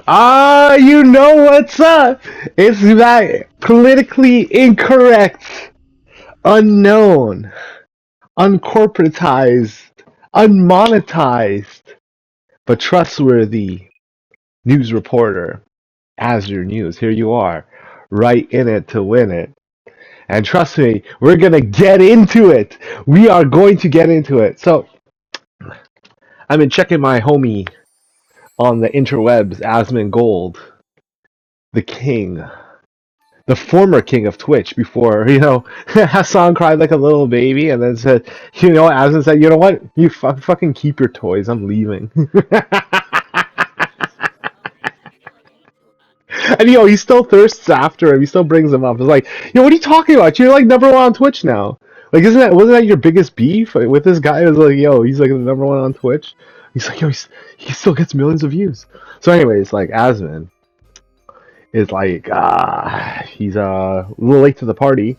You know what's up? It's that politically incorrect, unknown, uncorporatized, unmonetized, but trustworthy news reporter, Azure News. Here you are, right in it to win it. And trust me, we're gonna get into it. We are going to get into it. So, I've been checking my homie on the interwebs, Asmon Gold, the king, the former king of Twitch before, Hassan cried like a little baby and then said, Aslan said, you know what? You fucking keep your toys. I'm leaving. And he still thirsts after him. He still brings him up. It's like, what are you talking about? You're like number one on Twitch now. Like, wasn't that your biggest beef with this guy? It was like, he's like the number one on Twitch. He's like, he still gets millions of views. So, anyways, like Asman is like, he's a little late to the party.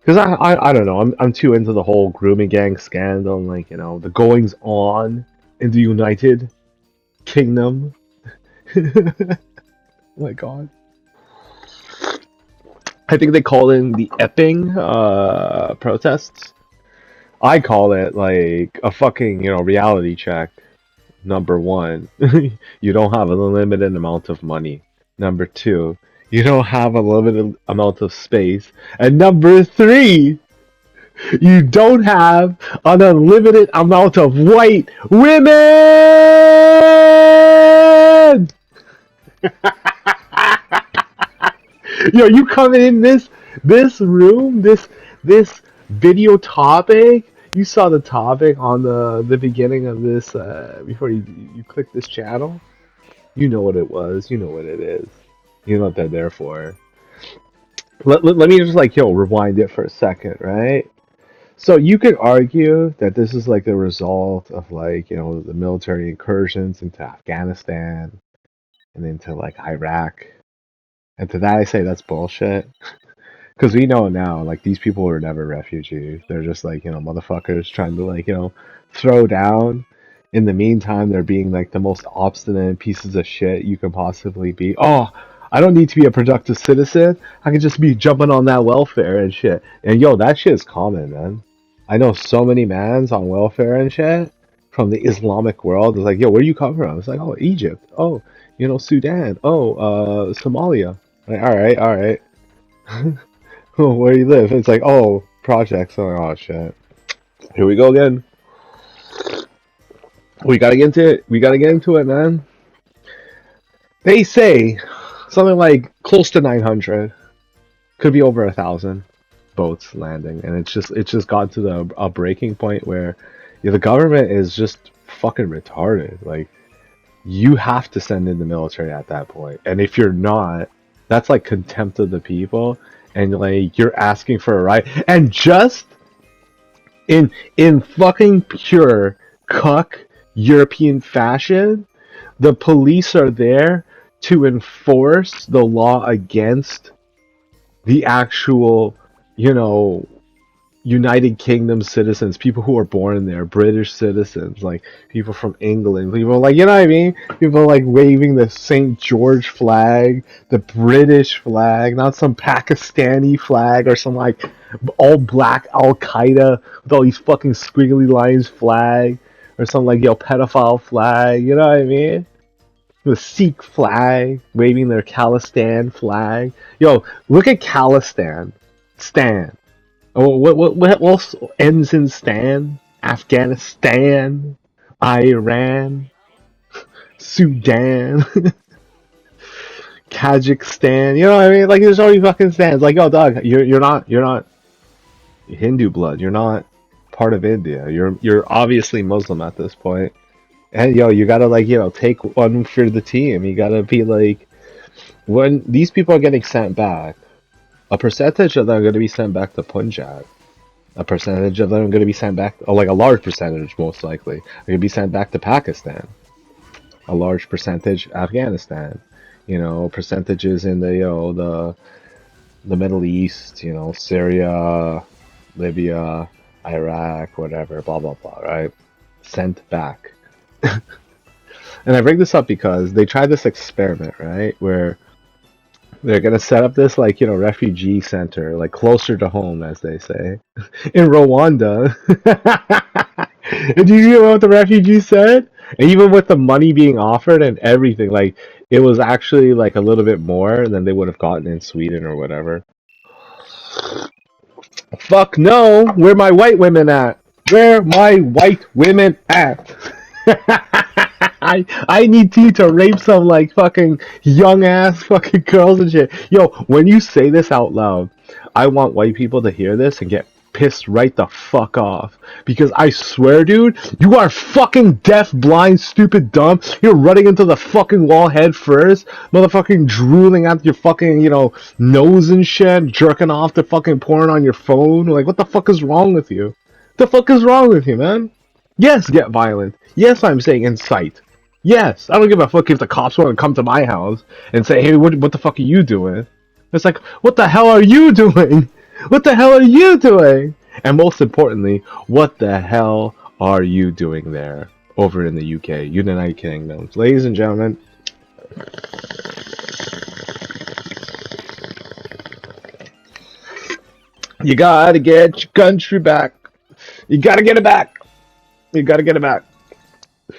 Because I don't know, I'm too into the whole grooming gang scandal and like, the goings on in the United Kingdom. Oh my god. I think they call in the Epping protests. I call it like a fucking, reality check. Number one, you don't have a limited amount of money. Number two, you don't have a limited amount of space. And number three, you don't have an unlimited amount of white women. You coming in this room, this video topic. You saw the topic on the beginning of this before you click this channel. You know what it was. You know what it is. You know what they're there for. Let me just rewind it for a second, right? So you could argue that this is like the result of the military incursions into Afghanistan and into like Iraq. And to that I say that's bullshit. Because we know now, like, these people were never refugees. They're just, like, motherfuckers trying to, throw down. In the meantime, they're being, like, the most obstinate pieces of shit you could possibly be. Oh, I don't need to be a productive citizen. I can just be jumping on that welfare and shit. And, that shit is common, man. I know so many mans on welfare and shit from the Islamic world. It's like, where do you come from? It's like, oh, Egypt. Oh, Sudan. Oh, Somalia. Like, all right. Oh, where do you live? It's like, oh, projects. Oh, shit. Here we go again. We gotta get into it. We gotta get into it, man. They say something like close to 900, could be over 1,000 boats landing, and it's just got to a breaking point where the government is just fucking retarded. Like, you have to send in the military at that point, and if you're not, that's like contempt of the people, and like you're asking for a right, and just in fucking pure cuck European fashion, the police are there to enforce the law against the actual, you know, United Kingdom citizens, people who are born there, British citizens, like people from England, people like, you know what I mean? People like waving the St. George flag, the British flag, not some Pakistani flag or some like all black Al Qaeda with all these fucking squiggly lines flag or some like pedophile flag, you know what I mean? The Sikh flag, waving their Khalistan flag. Look at Khalistan. Stan. Oh, what else ends in Stan? Afghanistan, Iran, Sudan, Kazakhstan. You know what I mean? Like there's already fucking stands. Like, oh, dog, you're not Hindu blood. You're not part of India. You're obviously Muslim at this point. And you gotta take one for the team. You gotta be like, when these people are getting sent back, a percentage of them are gonna be sent back to Punjab. A percentage of them are going to be sent back, or like a large percentage, most likely, are going to be sent back to Pakistan. A large percentage, Afghanistan. Percentages in the Middle East. Syria, Libya, Iraq, whatever, blah blah blah. Right? Sent back. And I bring this up because they tried this experiment, right? Where they're gonna set up this like, refugee center, like closer to home, as they say, in Rwanda. And do you hear what the refugees said? And even with the money being offered and everything, like it was actually like a little bit more than they would have gotten in Sweden or whatever. Fuck no! Where my white women at? Where my white women at? I need you to rape some like fucking young ass fucking girls and shit. Yo, when you say this out loud, I want white people to hear this and get pissed right the fuck off. Because I swear, dude, you are fucking deaf, blind, stupid, dumb. You're running into the fucking wall head first, motherfucking drooling out your fucking, nose and shit, jerking off to fucking porn on your phone. Like, what the fuck is wrong with you? The fuck is wrong with you, man? Yes, get violent. Yes, I'm saying incite. Yes, I don't give a fuck if the cops want to come to my house and say, hey, what the fuck are you doing? It's like, what the hell are you doing? What the hell are you doing? And most importantly, what the hell are you doing there over in the UK, United Kingdom? Ladies and gentlemen, you gotta get your country back. You gotta get it back. You gotta get it back.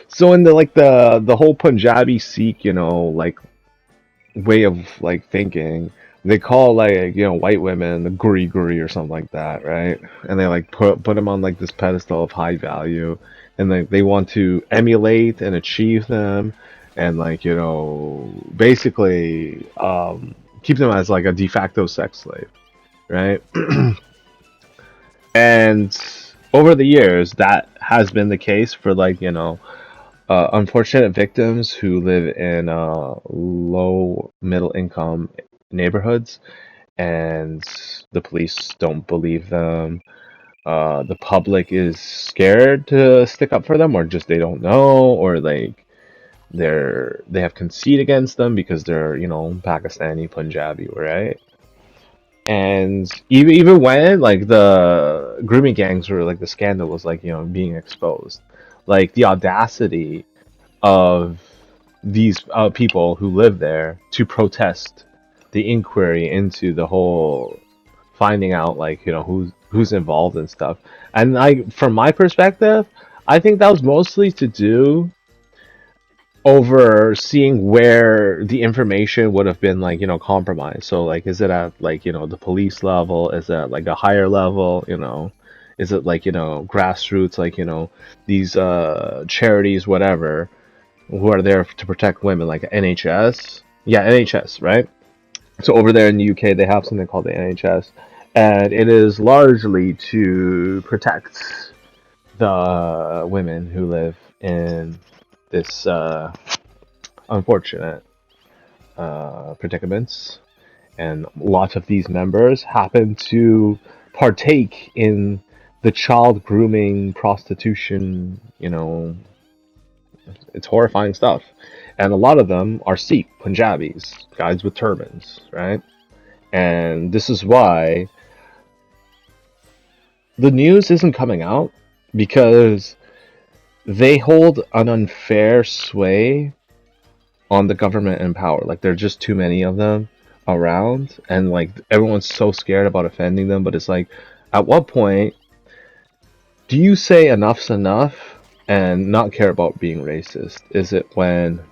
So in the whole Punjabi Sikh, like way of like thinking, they call like white women the guri guri or something like that, right? And they like put them on like this pedestal of high value, and they want to emulate and achieve them, and like basically keep them as like a de facto sex slave, right? And over the years, that has been the case for like unfortunate victims who live in low middle income neighborhoods, and the police don't believe them. The public is scared to stick up for them, or just they don't know, or like they have conceit against them because they're Pakistani, Punjabi, right? And even when like the grooming gangs were like the scandal was like being exposed, like the audacity of these people who live there to protest the inquiry into the whole finding out like who's involved and stuff. And like from my perspective, I think that was mostly to do over seeing where the information would have been like compromised. So like is it at like the police level, is it at like a higher level, is it like grassroots, like these charities, whatever, who are there to protect women, like NHS. Yeah, NHS, right? So over there in the UK, they have something called the NHS, and it is largely to protect the women who live in this unfortunate predicaments. And lots of these members happen to partake in the child grooming, prostitution, it's horrifying stuff. And a lot of them are Sikh, Punjabis, guys with turbans, right? And this is why the news isn't coming out, because they hold an unfair sway on the government and power. Like, there are just too many of them around, and like everyone's so scared about offending them. But it's like, at what point do you say enough's enough and not care about being racist? Is it when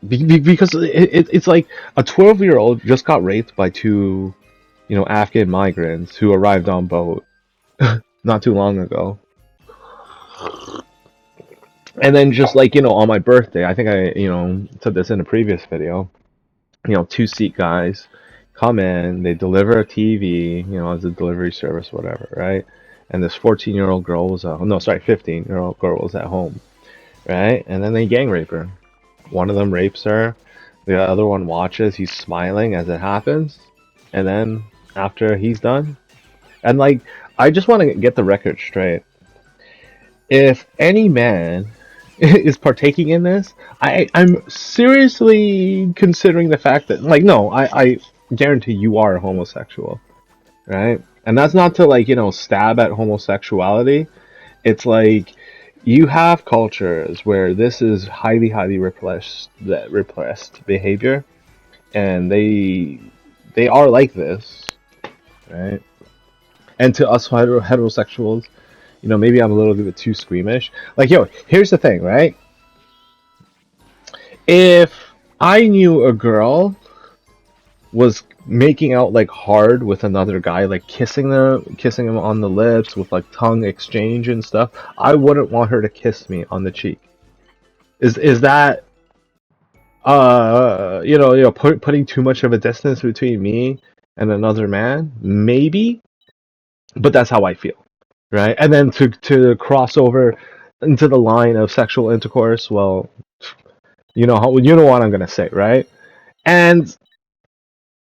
because it's like a 12-year-old just got raped by two Afghan migrants who arrived on boat not too long ago. And then just like on my birthday, I think I said this in a previous video, two Sikh guys come in, they deliver a TV, as a delivery service, whatever, right? And this 14-year-old girl was 15-year-old girl was at home, right? And then they gang rape her. One of them rapes her, the other one watches, he's smiling as it happens, and then after he's done, and like, I just want to get the record straight. If any man is partaking in this, I'm seriously considering the fact that, like, no, I guarantee you are a homosexual, right? And that's not to, like, stab at homosexuality. It's like you have cultures where this is highly, highly repressed behavior, and they are like this, right? And to us heterosexuals, maybe I'm a little bit too squeamish. Like, yo, here's the thing, right? If I knew a girl was making out like hard with another guy, like kissing him on the lips with like tongue exchange and stuff, I wouldn't want her to kiss me on the cheek. Is that putting too much of a distance between me and another man? Maybe, but that's how I feel, right? And then to cross over into the line of sexual intercourse, well, you know what I'm gonna say, right? And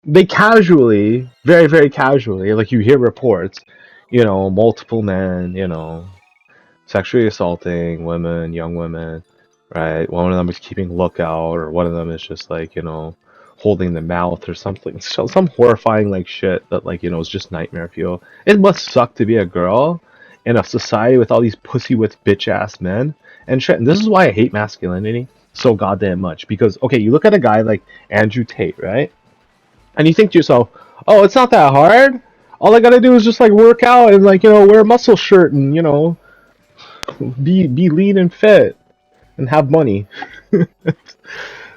they casually, very, very casually, like you hear reports, multiple men, sexually assaulting women, young women, right? One of them is keeping lookout, or one of them is just like, holding the mouth or something. So some horrifying like shit that like, is just nightmare fuel. It must suck to be a girl in a society with all these pussy with bitch ass men and shit. And this is why I hate masculinity so goddamn much. Because okay, you look at a guy like Andrew Tate, right? And you think to yourself, oh, it's not that hard. All I gotta do is just like work out and like, wear a muscle shirt and, be lean and fit and have money.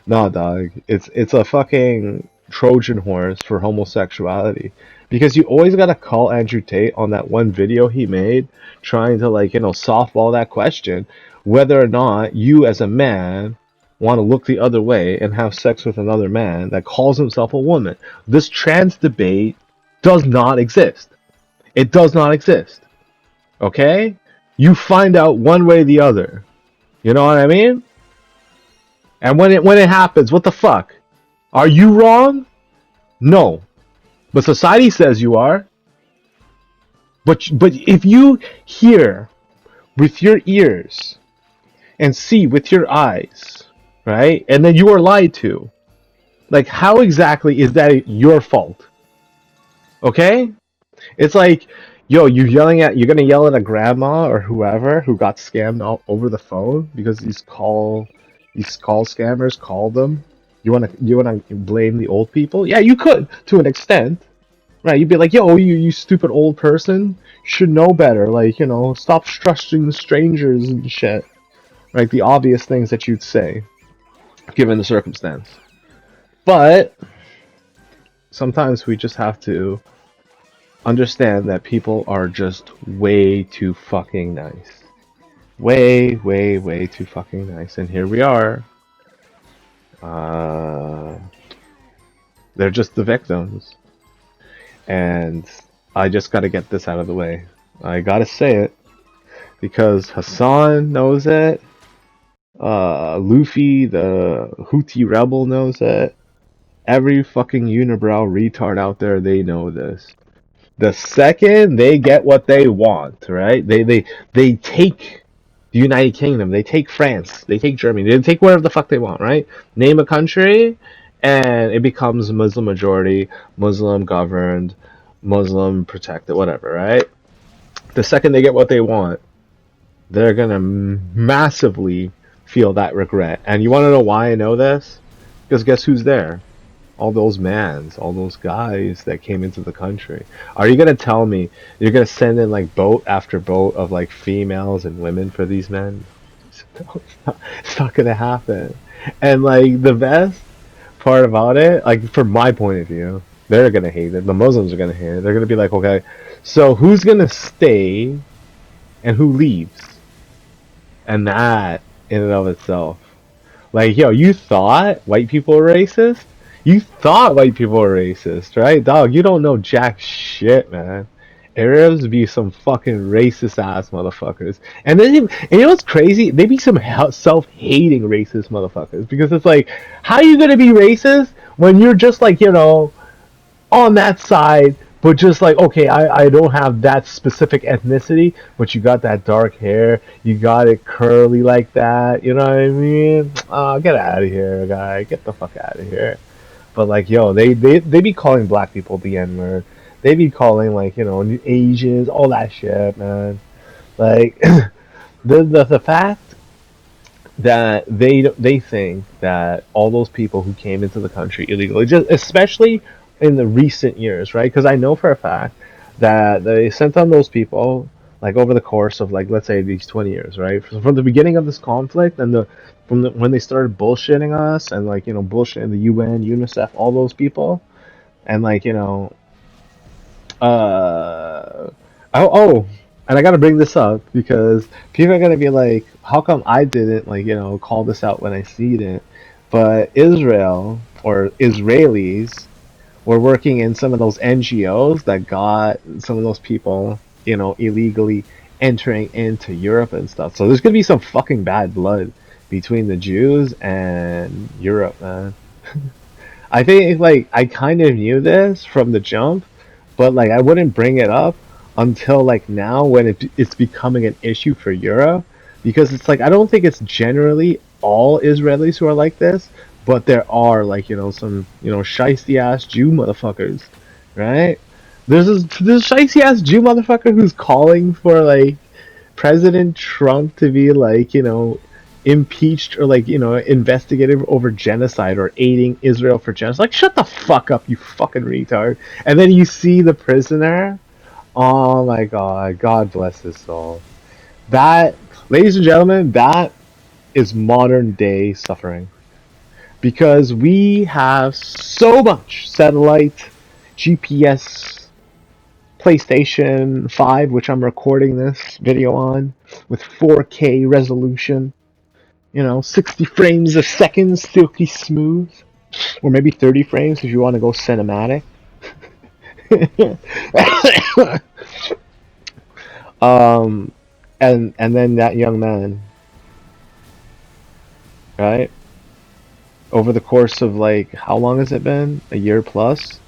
Nah, dog. It's a fucking Trojan horse for homosexuality. Because you always gotta call Andrew Tate on that one video he made trying to like, softball that question whether or not you as a man want to look the other way and have sex with another man that calls himself a woman. This trans debate does not exist. It does not exist. Okay? You find out one way or the other. You know what I mean? And when it happens, what the fuck? Are you wrong? No. But society says you are. But if you hear with your ears and see with your eyes, right? And then you are lied to. Like, how exactly is that your fault? Okay? It's like, yo, you're gonna yell at a grandma or whoever who got scammed all over the phone because these call scammers called them. You wanna blame the old people? Yeah, you could to an extent, right? You'd be like, yo, you stupid old person, should know better. Like, stop trusting the strangers and shit. Right? The obvious things that you'd say, given the circumstance. But sometimes we just have to understand that people are just way too fucking nice. Way, way, way too fucking nice. And here we are. Uh, they're just the victims. And I just gotta get this out of the way. I gotta say it. Because Hassan knows it. Luffy, the Houthi rebel, knows it. Every fucking unibrow retard out there, they know this. The second they get what they want, right? They take the United Kingdom, they take France, they take Germany, they take whatever the fuck they want, right? Name a country, and it becomes Muslim majority, Muslim governed, Muslim protected, whatever, right? The second they get what they want, they're gonna massively feel that regret. And you want to know why I know this? Because guess who's there? All those mans, all those guys that came into the country. Are you gonna tell me you're gonna send in like boat after boat of like females and women for these men? It's not gonna happen. And like the best part about it, like from my point of view, they're gonna hate it. The Muslims are gonna hate it. They're gonna be like, okay, so who's gonna stay and who leaves? And that in and of itself. Like, yo, you thought white people were racist? You thought white people were racist, right? Dog, you don't know jack shit, man. Arabs be some fucking racist ass motherfuckers. And then, and you know what's crazy? They be some self-hating racist motherfuckers. Because it's like, how are you gonna be racist when you're just like, on that side, but just like, okay, I don't have that specific ethnicity, but you got that dark hair, you got it curly like that, you know what I mean? Get out of here, guy. Get the fuck out of here. But like, yo, they be calling black people the N-word. They be calling like, Asians, all that shit, man. Like, The fact that they think that all those people who came into the country illegally, just especially in the recent years, right? Because I know for a fact that they sent on those people like over the course of like let's say these 20 years, right? From the beginning of this conflict and when they started bullshitting us and like bullshitting the UN, UNICEF, all those people, and like uh, oh, and I gotta bring this up because people are gonna be like, how come I didn't like call this out when I seen it? But Israel or Israelis were working in some of those NGOs that got some of those people illegally entering into Europe and stuff. So there's gonna be some fucking bad blood between the Jews and Europe, man. I think like I kind of knew this from the jump, but like I wouldn't bring it up until like now when it's becoming an issue for Europe because it's like I don't think it's generally all Israelis who are like this, but there are like some shiesty ass Jew motherfuckers, right? There's shiesty ass Jew motherfucker who's calling for like President Trump to be like, impeached or like, investigated over genocide or aiding Israel for genocide. Like, shut the fuck up, you fucking retard. And then you see the prisoner. Oh my god, God bless his soul. That, ladies and gentlemen, that is modern day suffering. Because we have so much satellite, GPS, PlayStation 5, which I'm recording this video on, with 4K resolution. 60 frames a second, silky smooth. Or maybe 30 frames if you want to go cinematic. um, and then that young man, right? Over the course of like, how long has it been? A year plus?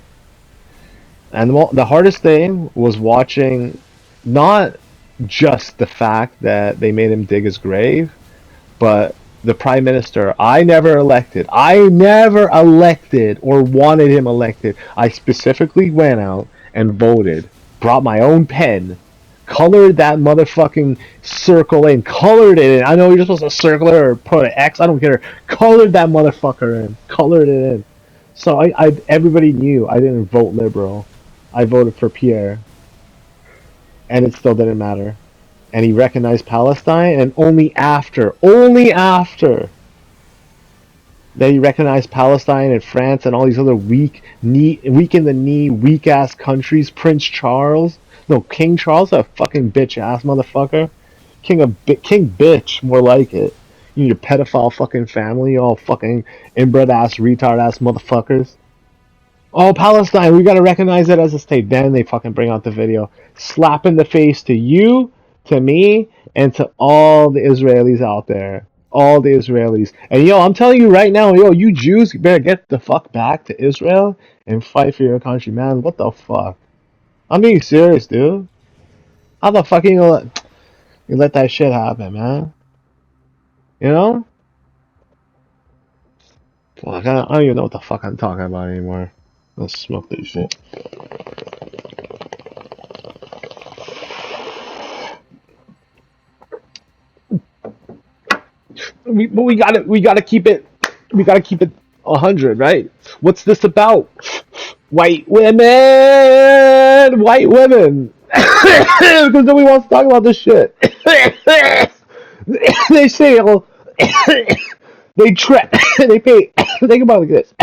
And the hardest thing was watching not just the fact that they made him dig his grave, but the prime minister I never elected or wanted him elected. I specifically went out and voted, brought my own pen, colored that motherfucking circle in, colored it in. I know you're supposed to circle it or put an X, I don't care. Colored that motherfucker in, colored it in. So everybody knew I didn't vote liberal. I voted for Pierre, and it still didn't matter. And he recognized Palestine, and only after that he recognized Palestine and France and all these other weak in the knee, weak ass countries. Prince Charles, no, King Charles, a fucking bitch ass motherfucker. King bitch, more like it. You and your pedophile fucking family, all fucking inbred ass, retard ass motherfuckers. Oh, Palestine, we gotta recognize it as a state. Then they fucking bring out the video. Slap in the face to you, to me, and to all the Israelis out there. All the Israelis. And yo, I'm telling you right now, yo, you Jews, you better get the fuck back to Israel and fight for your country, man. What the fuck? I'm being serious, dude. How the fuck you let that shit happen, man? You know? Fuck, I don't even know what the fuck I'm talking about anymore. Let's smoke this shit. We gotta keep it 100, right? What's this about? White women, white women. Because nobody wants to talk about this shit. They say, oh, they trap, they pay. Think about it like this: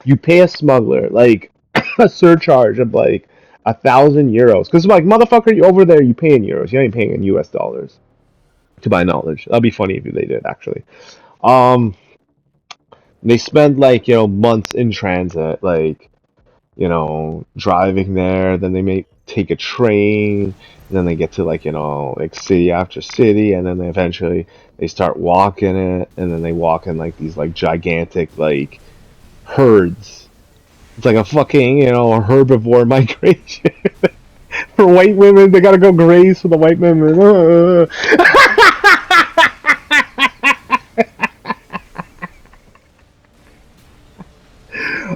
you pay a smuggler like a surcharge of like 1,000 euros, because like motherfucker, you over there, you pay in euros, you ain't paying in US dollars, to my knowledge. That'd be funny if they did actually. Um, they spend like months in transit, like driving there. Then they may take a train, and then they get to like like city after city, and then they start walking it, and then they walk in like these like gigantic like herds. It's like a fucking herbivore migration. For white women, they gotta go graze for the white women.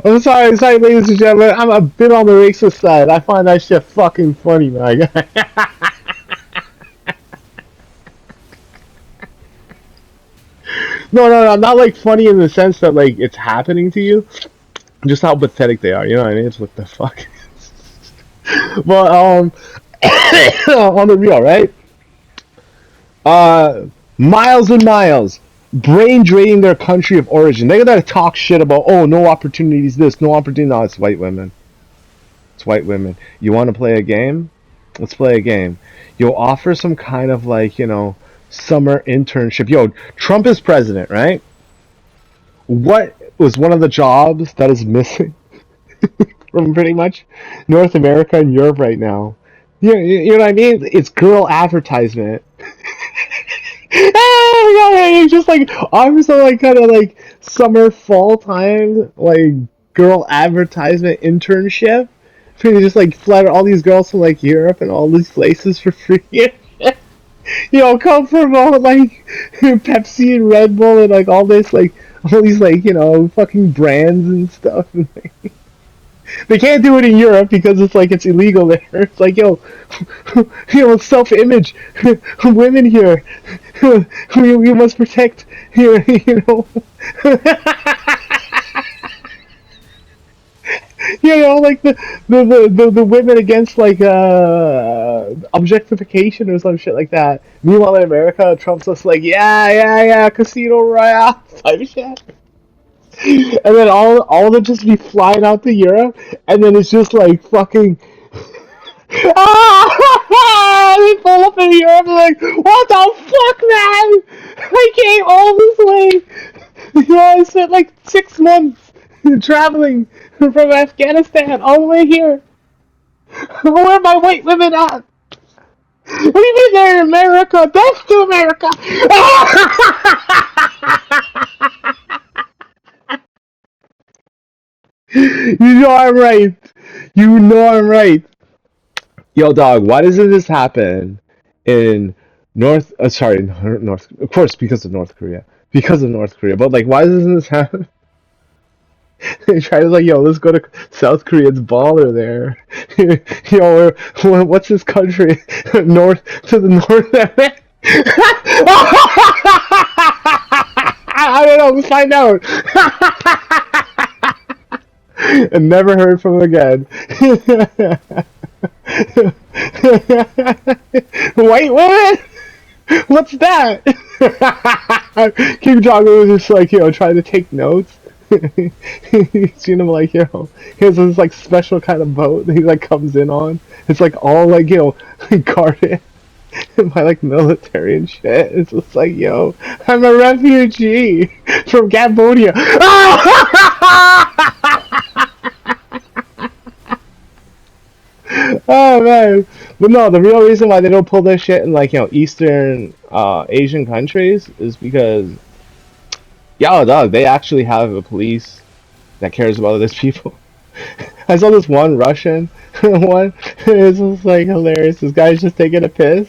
I'm sorry, ladies and gentlemen. I'm a bit on the racist side. I find that shit fucking funny, man. no, not like funny in the sense that like it's happening to you. Just how pathetic they are. You know what I mean? It's what the fuck. But on the real, right? Uh, miles and miles, brain draining their country of origin. They gotta talk shit about, oh, no opportunities. This, no opportunity. No, it's white women. It's white women. You want to play a game? Let's play a game. You'll offer some kind of like, summer internship. Yo, Trump is president, right? What was one of the jobs that is missing from pretty much North America and Europe right now? You know what I mean? It's girl advertisement. Oh my god, it's just like I'm so like kind of like summer fall time like girl advertisement internship. So you just like flatter all these girls from like Europe and all these places for free. Come promote like Pepsi and Red Bull and like all this like all these like fucking brands and stuff. And, like, they can't do it in Europe because it's like it's illegal there. It's like self-image, women here. We must protect here. Like the women against like objectification or some shit like that. Meanwhile in America, Trump's just like yeah, Casino Royale type shit. And then all of them just be flying out to Europe, and then it's just like fucking. They pull up in Europe and like, what the fuck, man? I came all this way. I spent like 6 months traveling from Afghanistan all the way here. Where are my white women at? What do you mean they're in America? Death to America! You know I'm right. You know I'm right. Yo, dog, why doesn't this happen in North, of course, because of North Korea. Because of North Korea. But, like, why doesn't this happen? They try to, like, yo, let's go to South Korea. It's baller there. What's this country? North, to the north. I don't know. Let's find out. And never heard from him again. White women? What's that? Kim Jong Un was just like, trying to take notes. You seen him like, he has this like special kind of boat that he like comes in on. It's like all like, guarded by like military and shit. It's just like, I'm a refugee from Cambodia. Oh man, but no, the real reason why they don't pull this shit in like Eastern Asian countries is because dog, they actually have a police that cares about these people. I saw this one Russian one. It's just like hilarious. This guy's just taking a piss.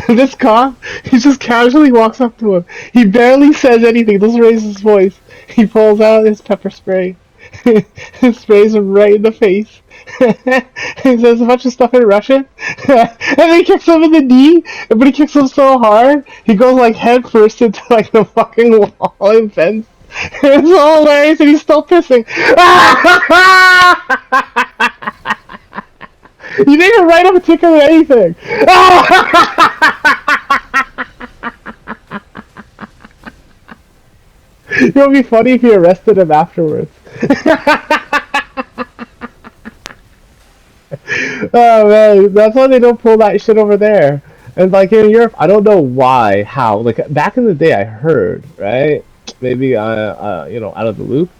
This cop, he just casually walks up to him. He barely says anything. Doesn't raise his voice. He pulls out his pepper spray. He sprays him right in the face. He says a bunch of stuff in Russian, and then he kicks him in the knee. But he kicks him so hard, he goes like head first into like the fucking wall and fence. It's so hilarious, and he's still pissing. You didn't write him a ticket or anything. It would be funny if you arrested him afterwards. Oh man, that's why they don't pull that shit over there. And like in Europe, I don't know why, how. Like back in the day, I heard, right? Maybe out of the loop.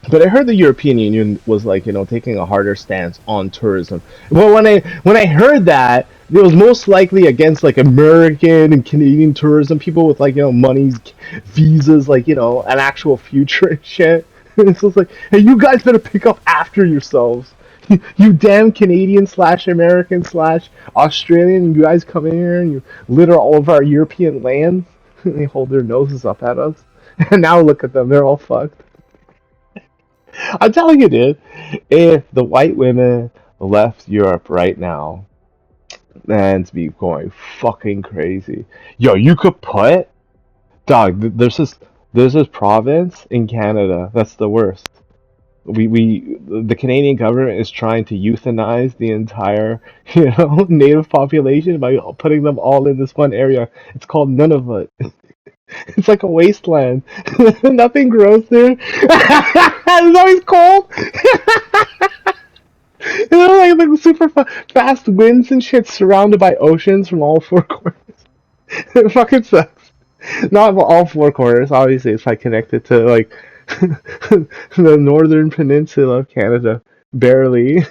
But I heard the European Union was like, taking a harder stance on tourism. But when I heard that, it was most likely against like American and Canadian tourism, people with like, monies, visas, like, an actual future and shit. And it's just like, hey, you guys better pick up after yourselves. You damn Canadian slash American slash Australian, you guys come in here and you litter all of our European lands. They hold their noses up at us. And now look at them, they're all fucked. I'm telling you, dude, if the white women left Europe right now, man, to be going fucking crazy. Yo, you could put, dog, There's this province in Canada that's the worst. The Canadian government is trying to euthanize the entire, native population by putting them all in this one area. It's called Nunavut. It's like a wasteland. Nothing grows there. It's always cold. Like super fast winds and shit, surrounded by oceans from all four corners. It fucking sucks. Not all four corners, obviously. It's like connected to like the northern peninsula of Canada, barely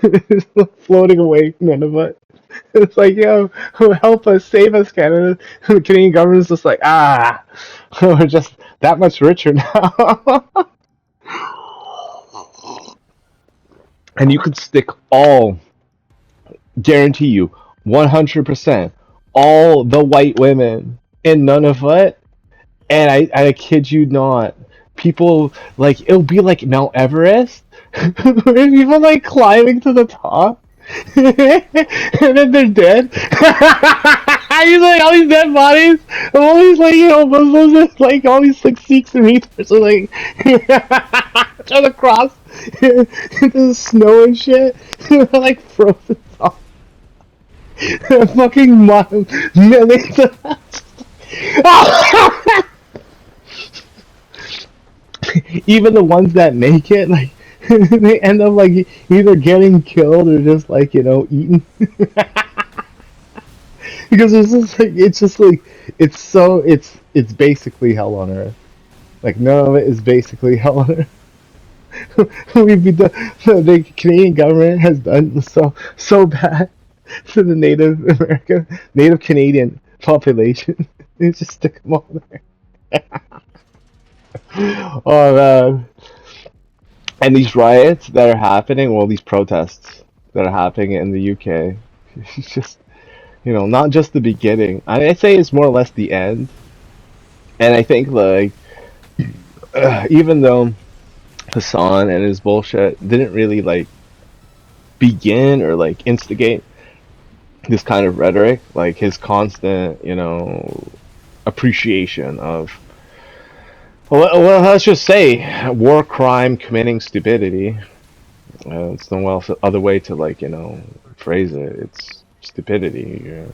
floating away. None of it. It's like, yo, help us, save us, Canada. The Canadian government's just like, we're just that much richer now. And you could stick all, guarantee you, 100%, all the white women in Nunavut, and I kid you not, people like it'll be like Mount Everest, where people like climbing to the top, and then they're dead. He's like all these dead bodies, of all these like Muslims, like all these like Sikhs and retards are like trying to cross into the snow and shit, like frozen off. Fucking millions of even the ones that make it, like they end up like either getting killed or just like eaten. Because it's just like it's basically hell on earth. Like none of it is basically hell on earth. We've been done, the Canadian government has done so bad to the Native Canadian population. They just stick them all there. Oh man. And these riots that are happening, well, these protests that are happening in the UK, it's just, not just the beginning. I'd say it's more or less the end. And I think, like, even though Hassan and his bullshit didn't really, like, begin or, like, instigate this kind of rhetoric, like, his constant, appreciation of, well, let's just say, war crime committing stupidity. It's no other way to like phrase it. It's stupidity.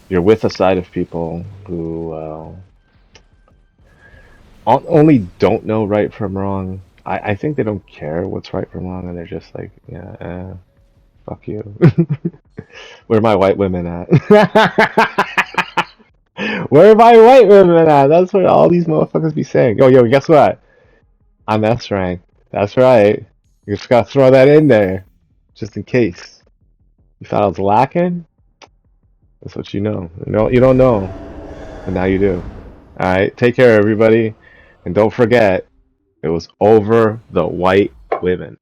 You're with a side of people who only don't know right from wrong. I think they don't care what's right from wrong, and they're just like, yeah, fuck you. Where are my white women at? Where are my white women at? That's what all these motherfuckers be saying. Yo, guess what? I'm S rank. That's right. You just gotta throw that in there, just in case. You thought I was lacking? That's what you know. You don't know, but now you do. All right, take care, everybody, and don't forget, it was over the white women.